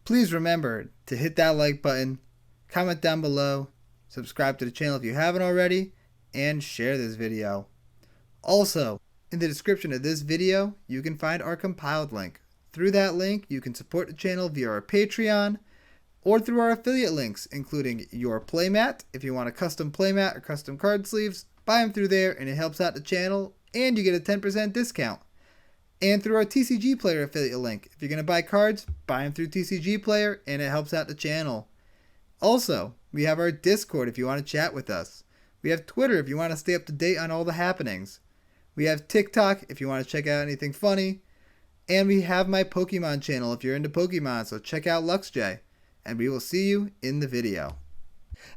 Please remember to hit that like button, comment down below, subscribe to the channel if you haven't already, and share this video. Also, in the description of this video, you can find our compiled link. Through that link, you can support the channel via our Patreon or through our affiliate links, including your playmat. If you want a custom playmat or custom card sleeves, buy them through there and it helps out the channel and you get a 10% discount. And through our TCG Player affiliate link. If you're going to buy cards, buy them through TCG Player and it helps out the channel. Also, we have our Discord if you want to chat with us. We have Twitter if you want to stay up to date on all the happenings. We have TikTok if you want to check out anything funny. And we have my Pokemon channel if you're into Pokemon, so check out LuxJ. And we will see you in the video.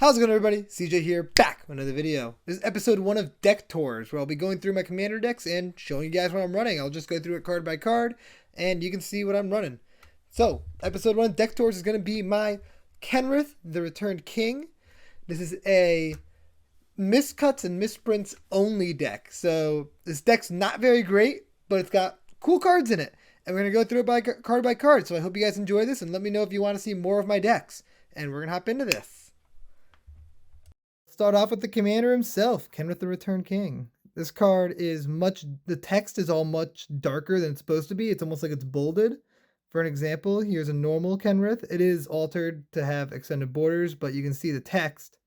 How's it going, everybody? CJ here, back with another video. This is episode 1 of Deck Tours, where I'll be going through my commander decks and showing you guys what I'm running. I'll just go through it card by card, and you can see what I'm running. So, episode 1 of Deck Tours is going to be my Kenrith, the Returned King. This is a Miscuts and Misprints only deck. So, this deck's not very great, but it's got cool cards in it. And we're going to go through it card by card. So, I hope you guys enjoy this, and let me know if you want to see more of my decks. And we're going to hop into this. Start off with the commander himself, Kenrith the Returned King. This card is the text is all much darker than it's supposed to be. It's almost like it's bolded. For an example, here's a normal Kenrith. It is altered to have extended borders, but you can see the text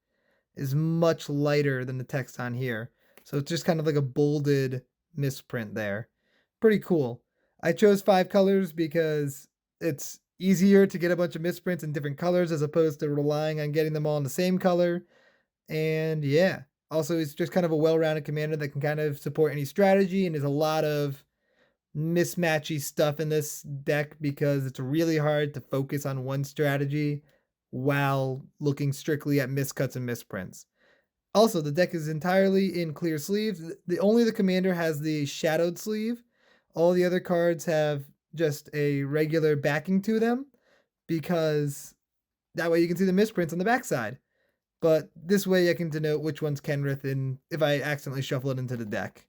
is much lighter than the text on here. So it's just kind of like a bolded misprint there. Pretty cool. I chose 5 colors because it's easier to get a bunch of misprints in different colors as opposed to relying on getting them all in the same color. And yeah, also it's just kind of a well-rounded commander that can kind of support any strategy, and there's a lot of mismatchy stuff in this deck because it's really hard to focus on one strategy while looking strictly at miscuts and misprints. Also, the deck is entirely in clear sleeves. Only the commander has the shadowed sleeve. All the other cards have just a regular backing to them because that way you can see the misprints on the backside. But this way I can denote which one's Kenrith and if I accidentally shuffle it into the deck.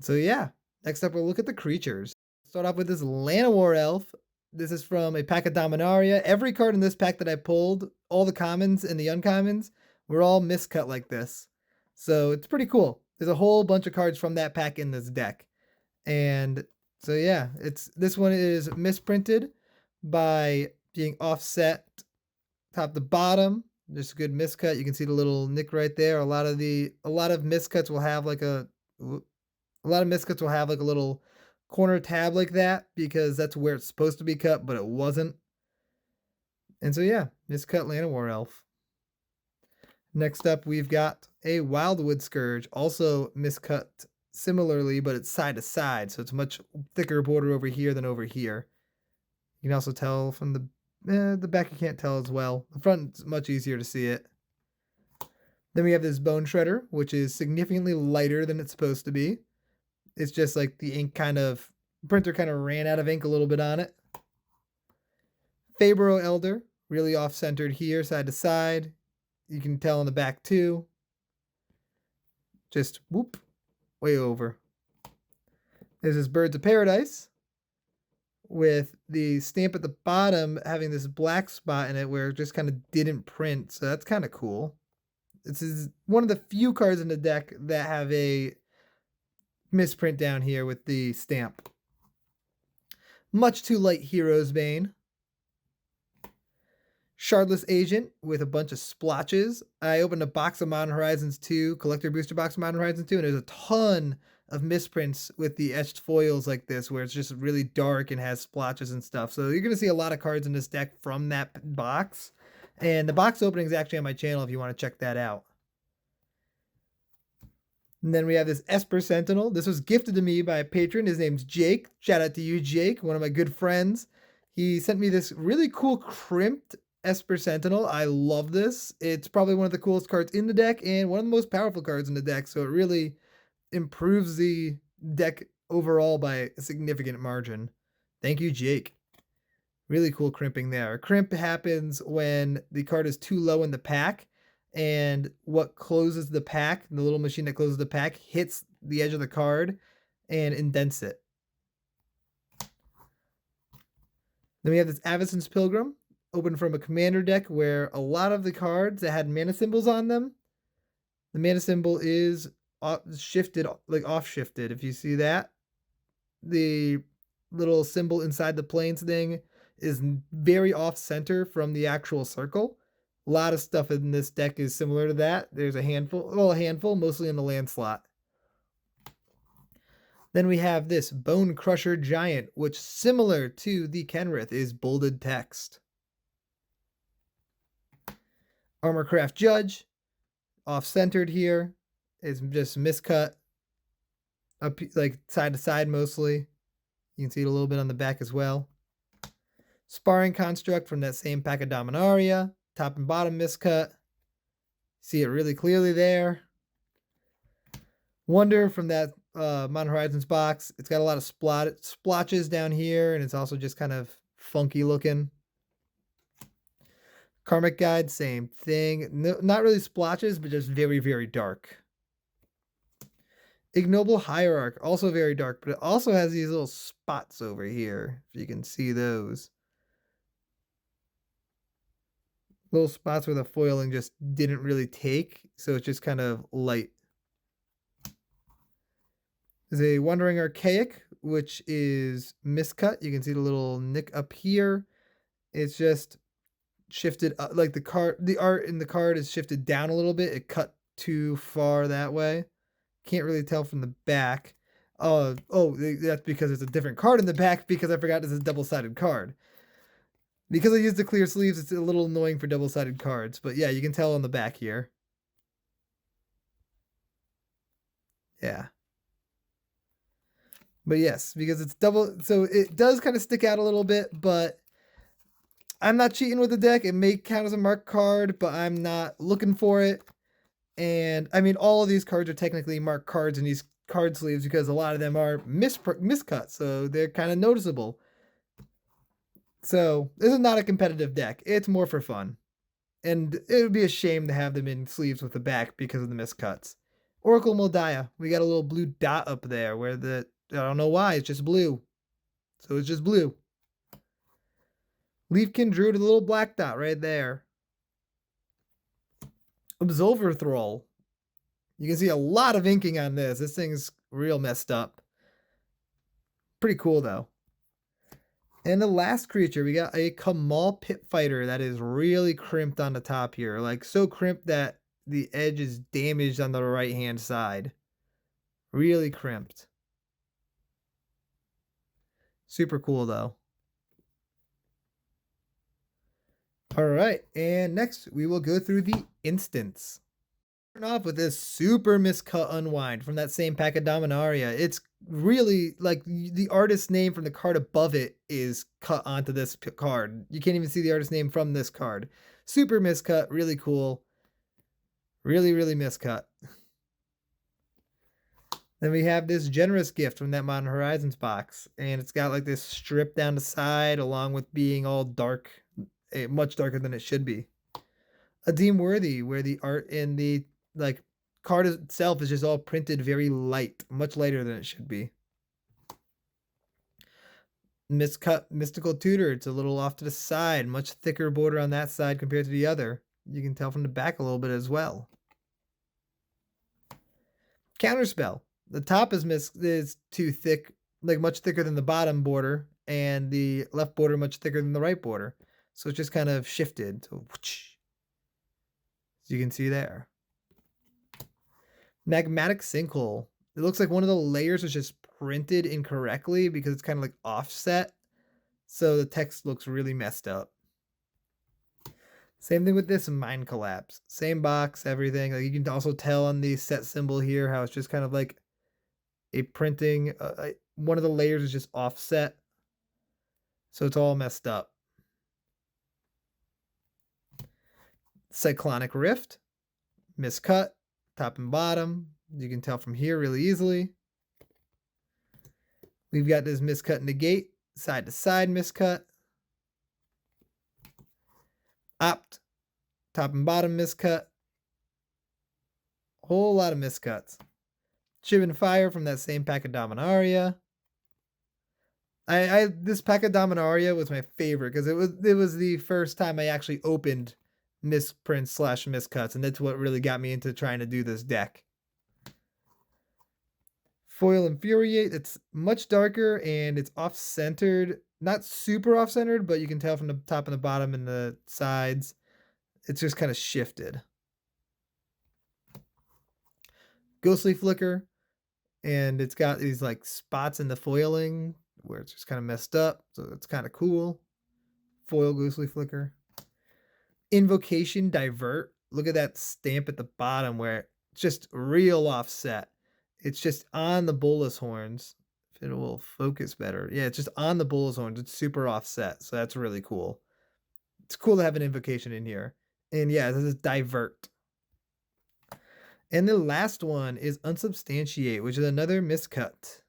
So yeah, next up we'll look at the creatures. Start off with this Llanowar Elf. This is from a pack of Dominaria. Every card in this pack that I pulled, all the commons and the uncommons, were all miscut like this. So it's pretty cool. There's a whole bunch of cards from that pack in this deck. And so yeah, this one is misprinted by being offset top to bottom. Just a good miscut. You can see the little nick right there. A lot of miscuts will have like a little corner tab like that because that's where it's supposed to be cut, but it wasn't. And so yeah, miscut Llanowar Elf. Next up, we've got a Wildwood Scourge, also miscut similarly, but it's side to side, so it's a much thicker border over here than over here. You can also tell from the back you can't tell as well. The front is much easier to see it. Then we have this Bone Shredder, which is significantly lighter than it's supposed to be. It's just like the ink printer kind of ran out of ink a little bit on it. Fabro Elder, really off-centered here, side to side. You can tell on the back too. Just whoop, way over. There's this Birds of Paradise, with the stamp at the bottom having this black spot in it where it just kind of didn't print. So that's kind of cool. This is one of the few cards in the deck that have a misprint down here with the stamp. Much Too Light Hero's Bane. Shardless Agent with a bunch of splotches. I opened a box of Modern Horizons 2, collector booster box of Modern Horizons 2, and there's a ton of misprints with the etched foils like this where it's just really dark and has splotches and stuff. So you're going to see a lot of cards in this deck from that box. And the box opening is actually on my channel if you want to check that out. And then we have this Esper Sentinel. This was gifted to me by a patron. His name's Jake. Shout out to you, Jake, one of my good friends. He sent me this really cool crimped Esper Sentinel. I love this. It's probably one of the coolest cards in the deck and one of the most powerful cards in the deck. So it really improves the deck overall by a significant margin. Thank you, Jake. Really cool crimping there. Crimp happens when the card is too low in the pack, and what closes the pack, the little machine that closes the pack, hits the edge of the card and indents it. Then we have this Avacyn's Pilgrim. opened from a commander deck where a lot of the cards that had mana symbols on them, the mana symbol is shifted, like off shifted. If you see that, the little symbol inside the planes thing is very off center from the actual circle. A lot of stuff in this deck is similar to that. There's a handful, well, a handful, mostly in the land slot. Then we have this Bone Crusher Giant, which, similar to the Kenrith, is bolded text. Armorcraft Judge, off-centered here, is just miscut, up like side to side mostly. You can see it a little bit on the back as well. Sparring Construct from that same pack of Dominaria, top and bottom miscut. See it really clearly there. Wonder from that Modern Horizons box. It's got a lot of splotches down here, and it's also just kind of funky looking. Karmic Guide, same thing. No, not really splotches, but just very, very dark. Ignoble Hierarch, also very dark, but it also has these little spots over here, if you can see those. Little spots where the foiling just didn't really take, so it's just kind of light. There's a Wandering Archaic, which is miscut. You can see the little nick up here. It's just shifted up, like the art in the card is shifted down a little bit. It cut too far that way. Can't really tell from the back. That's because it's a different card in the back, because I forgot this is a double-sided card. Because I used the clear sleeves, it's a little annoying for double-sided cards. But yeah, you can tell on the back here. Yeah. But yes, because it's double, so it does kind of stick out a little bit, but I'm not cheating with the deck. It may count as a marked card, but I'm not looking for it. And I mean, all of these cards are technically marked cards in these card sleeves because a lot of them are miscut, so they're kind of noticeable. So this is not a competitive deck. It's more for fun. And it would be a shame to have them in sleeves with the back because of the miscuts. Oracle Moldiah. We got a little blue dot up there where I don't know why, it's just blue. So it's just blue. Leafkin Druid, a little black dot right there. Absolver Thrall. You can see a lot of inking on this. This thing's real messed up. Pretty cool, though. And the last creature, we got a Kamal Pit Fighter that is really crimped on the top here. Like, so crimped that the edge is damaged on the right-hand side. Really crimped. Super cool, though. All right, and next we will go through the instants. Starting off with this super miscut unwind from that same pack of Dominaria. It's really like the artist's name from the card above it is cut onto this card. You can't even see the artist's name from this card. Super miscut, really cool. Really, really miscut. Then we have this Generous Gift from that Modern Horizons box, and it's got like this strip down the side along with being all dark, much darker than it should be. A Deem Worthy, where the art in the card itself is just all printed very light, much lighter than it should be. Miscut Mystical Tutor, it's a little off to the side, much thicker border on that side compared to the other. You can tell from the back a little bit as well. Counterspell. The top is too thick, like much thicker than the bottom border, and the left border much thicker than the right border. So it's just kind of shifted. So, as you can see there. Magmatic Sinkhole. It looks like one of the layers was just printed incorrectly because it's kind of like offset. So the text looks really messed up. Same thing with this Mind Collapse. Same box, everything. Like you can also tell on the set symbol here how it's just kind of like a printing. One of the layers is just offset. So it's all messed up. Cyclonic Rift. Miscut. Top and bottom. You can tell from here really easily. We've got this Miscut Negate. Side to side miscut. Opt. Top and bottom miscut. Whole lot of miscuts. Shivan Fire from that same pack of Dominaria. This pack of Dominaria was my favorite because it was the first time I actually opened Misprints slash Miscuts, and that's what really got me into trying to do this deck. Foil Infuriate, it's much darker and it's off-centered. Not super off-centered, but you can tell from the top and the bottom and the sides. It's just kind of shifted. Ghostly Flicker, and it's got these like spots in the foiling where it's just kind of messed up, so it's kind of cool. Foil Ghostly Flicker. Invocation Divert. Look at that stamp at the bottom where it's just real offset. It's just on the Bolus horns. If it will focus better. Yeah, it's just on the Bolus horns. It's super offset, so that's really cool. It's cool to have an invocation in here. And yeah, this is Divert. And the last one is Unsubstantiate, which is another miscut.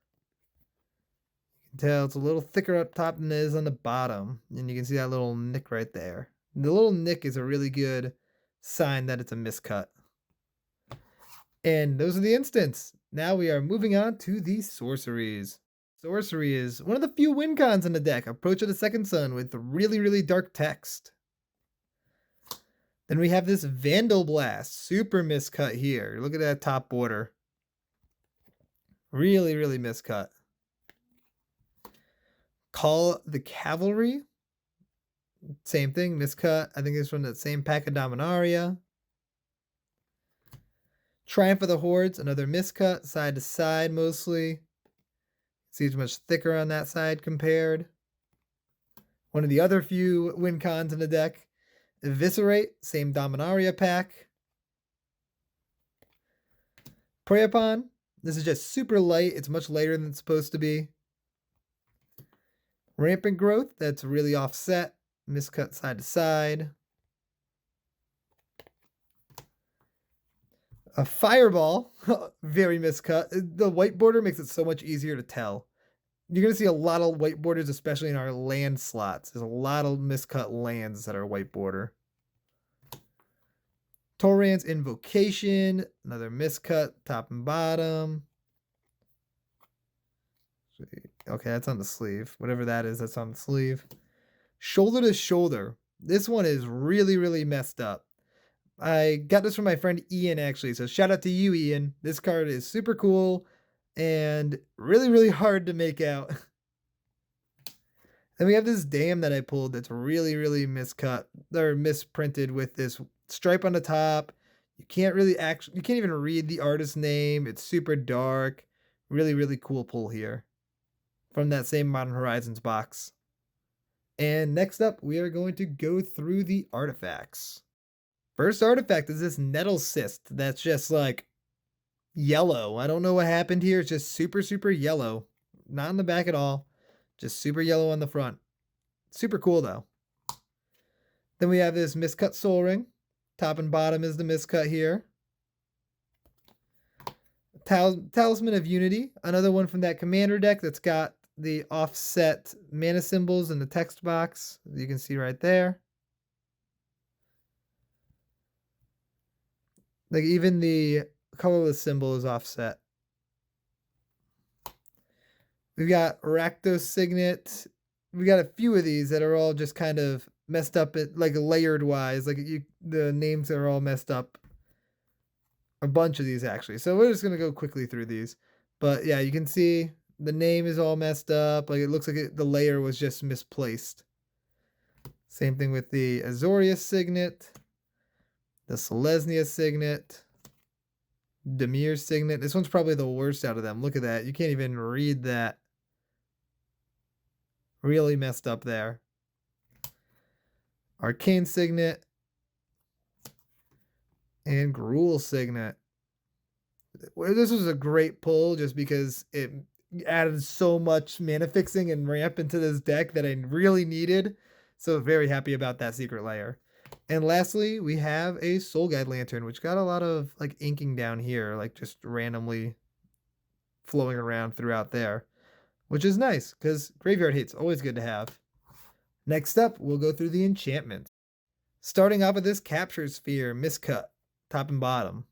You can tell it's a little thicker up top than it is on the bottom. And you can see that little nick right there. The little nick is a really good sign that it's a miscut. And those are the instants. Now we are moving on to the sorceries. Sorcery is one of the few win cons in the deck. Approach of the Second Sun with really, really dark text. Then we have this Vandal Blast, super miscut here. Look at that top border. Really, really miscut. Call the Cavalry. Same thing, miscut. I think it's from that same pack of Dominaria. Triumph of the Hordes, another miscut, side to side mostly. See it's much thicker on that side compared. One of the other few win cons in the deck. Eviscerate, same Dominaria pack. Prey Upon, this is just super light. It's much lighter than it's supposed to be. Rampant Growth, that's really offset. Miscut side to side. A Fireball, very miscut. The white border makes it so much easier to tell. You're going to see a lot of white borders, especially in our land slots. There's a lot of miscut lands that are white border. Torrance Invocation, another miscut, top and bottom. Okay, that's on the sleeve. Whatever that is, that's on the sleeve. Shoulder to Shoulder. This one is really, really messed up. I got this from my friend Ian, actually, so shout out to you, Ian. This card is super cool and really, really hard to make out. Then we have this Dam that I pulled that's really, really miscut or misprinted with this stripe on the top. You can't even read the artist's name. It's super dark. Really, really cool pull here from that same Modern Horizons box. And next up, we are going to go through the artifacts. First artifact is this Nettle Cyst that's just like yellow. I don't know what happened here. It's just super, super yellow. Not on the back at all. Just super yellow on the front. Super cool though. Then we have this Miscut Soul Ring. Top and bottom is the miscut here. Talisman of Unity. Another one from that commander deck that's got the offset mana symbols in the text box. You can see right there. Like even the colorless symbol is offset. We've got Rakdos Signet. We got a few of these that are all just kind of messed up, like layered wise. Like the names are all messed up. A bunch of these actually. So we're just gonna go quickly through these. But yeah, you can see the name is all messed up. Like it looks like the layer was just misplaced. Same thing with the Azorius Signet, the Selesnya Signet, Demir's Signet. This one's probably the worst out of them. Look at that. You can't even read that. Really messed up there. Arcane Signet and Gruul Signet. This was a great pull just because it added so much mana fixing and ramp into this deck that I really needed. So very happy about that secret layer. And lastly, we have a Soul Guide Lantern, which got a lot of like inking down here, like just randomly flowing around throughout there, which is nice because Graveyard Hate's always good to have. Next up, we'll go through the enchantments. Starting off with this Capture Sphere, miscut, top and bottom.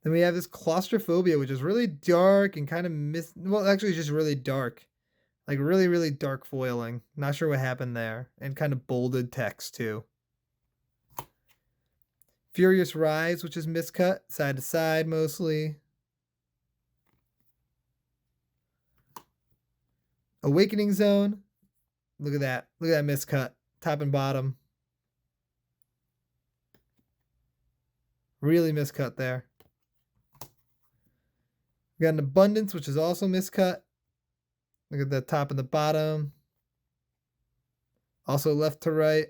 Then we have this claustrophobia, which is really dark and kind of well, actually it's just really dark. Like really, really dark foiling. Not sure what happened there. And kind of bolded text too. Furious Rise, which is miscut, side to side mostly. Awakening Zone. Look at that. Look at that miscut. Top and bottom. Really miscut there. We got an Abundance, which is also miscut. Look at the top and the bottom. Also left to right.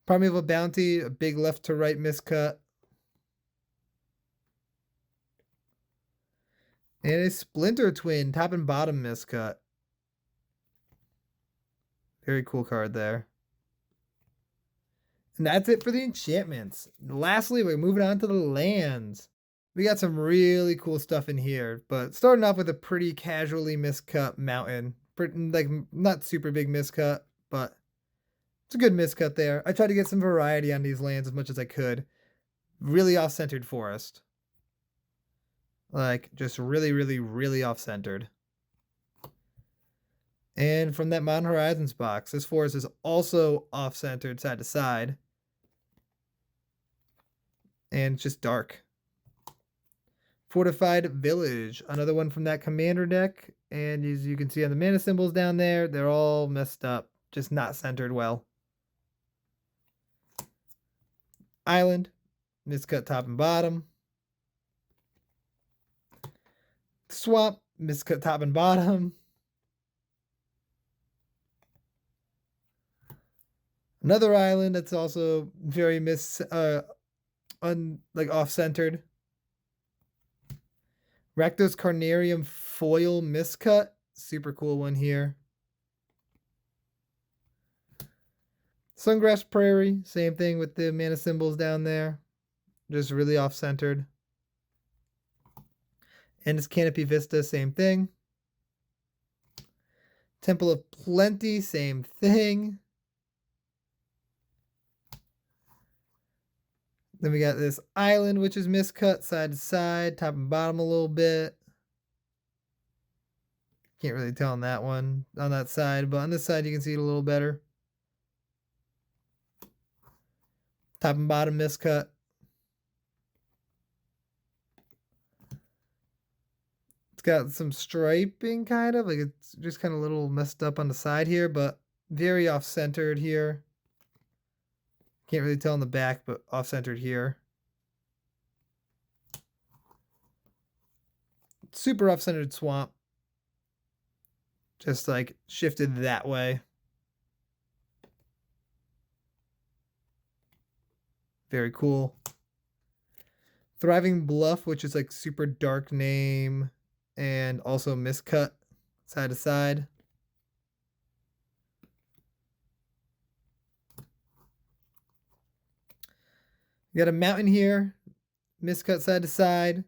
Primeval Bounty, a big left to right miscut. And a Splinter Twin, top and bottom miscut. Very cool card there. And that's it for the enchantments. Lastly, we're moving on to the lands. We got some really cool stuff in here, but starting off with a pretty casually miscut mountain. Like, not super big miscut, but it's a good miscut there. I tried to get some variety on these lands as much as I could. Really off-centered forest. Like, just really, really, really off-centered. And from that Modern Horizons box, this forest is also off-centered side to side. And it's just dark. Fortified Village, another one from that commander deck. And as you can see on the mana symbols down there, they're all messed up. Just not centered well. Island, miscut top and bottom. Swamp, miscut top and bottom. Another island that's also very off-centered. Rakdos Carnarium foil miscut. Super cool one here. Sungrass Prairie, same thing with the mana symbols down there. Just really off-centered. And it's Canopy Vista, same thing. Temple of Plenty, same thing. Then we got this island, which is miscut side to side, top and bottom a little bit. Can't really tell on that one, on that side, but on this side you can see it a little better. Top and bottom miscut. It's got some striping kind of, like it's just kind of a little messed up on the side here, but very off-centered here. Can't really tell on the back, but off-centered here. Super off-centered swamp. Just like shifted that way. Very cool. Thriving Bluff, which is like super dark name and also miscut side to side. You got a mountain here, miscut side to side.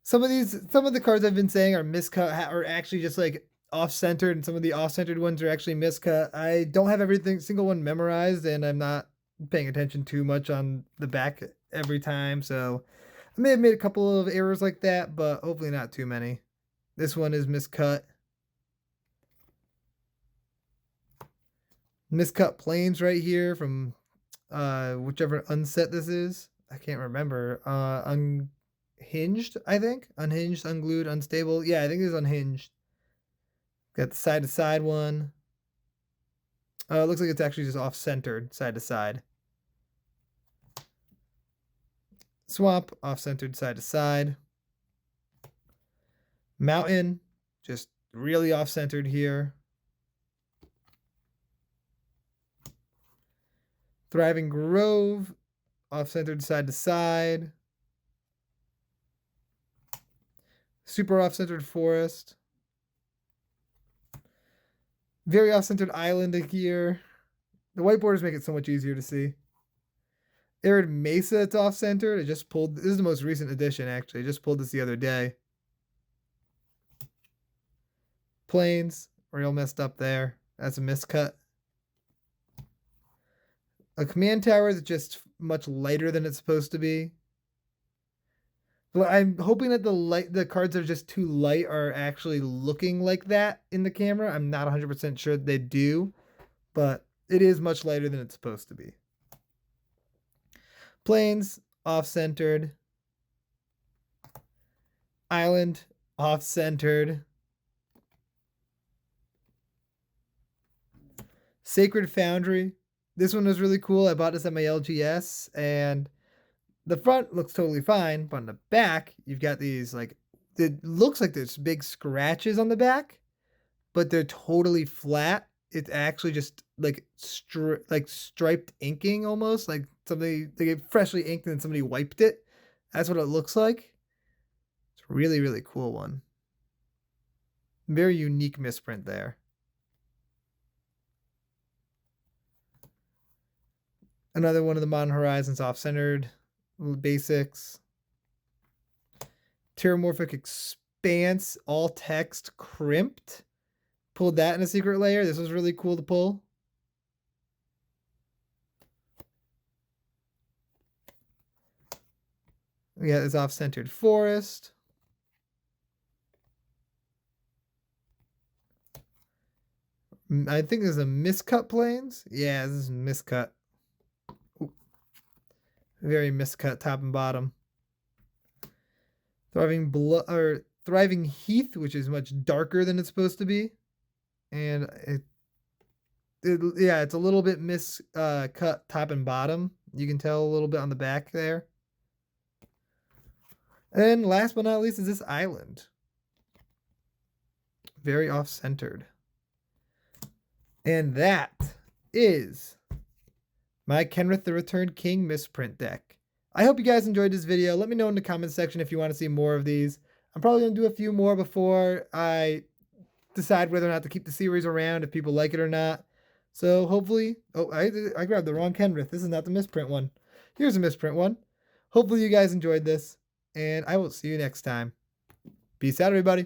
Some of the cards I've been saying are miscut are actually just like off-centered, and some of the off-centered ones are actually miscut. I don't have single one memorized, and I'm not paying attention too much on the back every time, so I may have made a couple of errors like that, but hopefully not too many. This one is miscut. Miscut Plains right here from whichever unset this is. I can't remember. Unhinged, I think. Unhinged, unglued, unstable. Yeah, I think it's unhinged. Got the side to side one. It looks like it's actually just off-centered, side to side. Swamp, off-centered, side to side. Mountain, just really off-centered here. Thriving Grove, off-centered, side to side. Super off-centered forest. Very off-centered island here. The white borders make it so much easier to see. Arid Mesa, it's off-centered. I just pulled, this is the most recent edition actually. I just pulled this the other day. Plains, real messed up there. That's a miscut. A command tower that just much lighter than it's supposed to be. But I'm hoping that the cards that are just too light are actually looking like that in the camera. I'm not 100% sure they do, but it is much lighter than it's supposed to be. Plains, off-centered. Island, off-centered. Sacred Foundry. This one was really cool. I bought this at my LGS, and the front looks totally fine, but on the back, you've got these, like, it looks like there's big scratches on the back, but they're totally flat. It's actually just like striped inking almost, like somebody, they get freshly inked and somebody wiped it. That's what it looks like. It's a really, really cool one. Very unique misprint there. Another one of the Modern Horizons off-centered basics. Terramorphic Expanse, all text crimped. Pulled that in a secret layer. This was really cool to pull. We got this off-centered forest. I think this is a Miscut Plains. Yeah, this is Miscut. Very Miscut top and bottom. Thriving Heath, which is much darker than it's supposed to be, and yeah, it's a little bit miscut top and bottom. You can tell a little bit on the back there. And last but not least is this island. Very off-centered. And that is my Kenrith the Returned King misprint deck. I hope you guys enjoyed this video. Let me know in the comment section if you want to see more of these. I'm probably going to do a few more before I decide whether or not to keep the series around, if people like it or not. So hopefully, oh, I grabbed the wrong Kenrith. This is not the misprint one. Here's a misprint one. Hopefully you guys enjoyed this, and I will see you next time. Peace out, everybody.